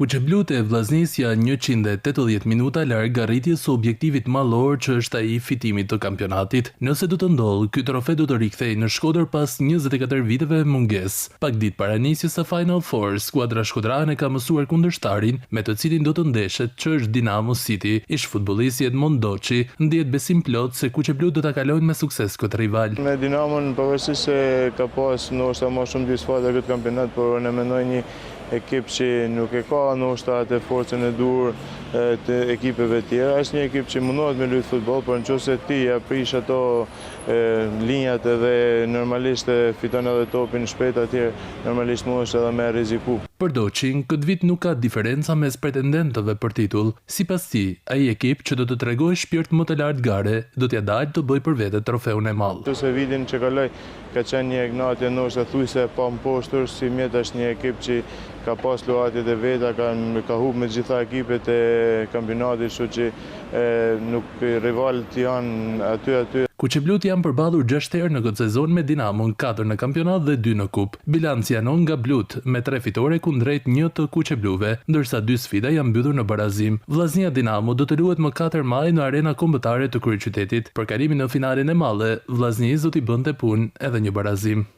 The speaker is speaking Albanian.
Kuqeblut e Vllaznisë janë 180 minuta larg arritjes së objektivit mallor që është ai fitimi të kampionatit. Nëse do të ndodhë, ky trofe do të rikthehej në Shkodër pas 24 viteve mungesë. Pak ditë para nisjes së Final Four, skuadra shkodrane ka mësuar kundërshtarin me të cilin do të ndeshet, që është Dinamo City. Ish futbollisti Edmond Doçi ndihet besim plot se kuqeblut do ta kalojnë me sukses këtë rival. Me Dinamon pavarësisht se ka pas ndoshta më shumë disfata këtë kampionat, por ne mendoj një ekip që nuk e ka ndoshta atë forcën e dur të ekipeve tjera. Është një ekip që mundohet me luajtë futboll, por nëse ti ja prish ato linjat edhe normalisht fiton edhe topin shpejt, atje normalisht mundesh edhe me rreziku. Për Doçin, këtë vit nuk ka diferenca mes pretendentëve për titull. Sipas tij, ai ekip që do të tregojë shpirt më të lartë gare, do t'ia dalë të bëjë për vete trofeun e madh. Nëse vitin që kaloi ka qenë një Ignatje ndoshta thujse pa mposhtur, si Mjet është një ekip që ka pas luajtjet e veta, ka humbë me gjitha ekipet e kampionatit, kështu që nuk rivalët janë aty. Kuqeblut janë përballur 6 herë në këtë sezon me Dinamon, 4 në kampionat dhe 2 në kupë. Bilanci janon nga blut me 3 fitore kundrejt 1 të kuqebluve, ndërsa 2 sfida janë mbyllur në barazim. Vllaznia Dinamo do të luhet më 4 maj në Arena Kombëtare të kryeqytetit. Për kalimin në finalen e madhe, Vllaznisë do t'i bënte punë edhe një barazim.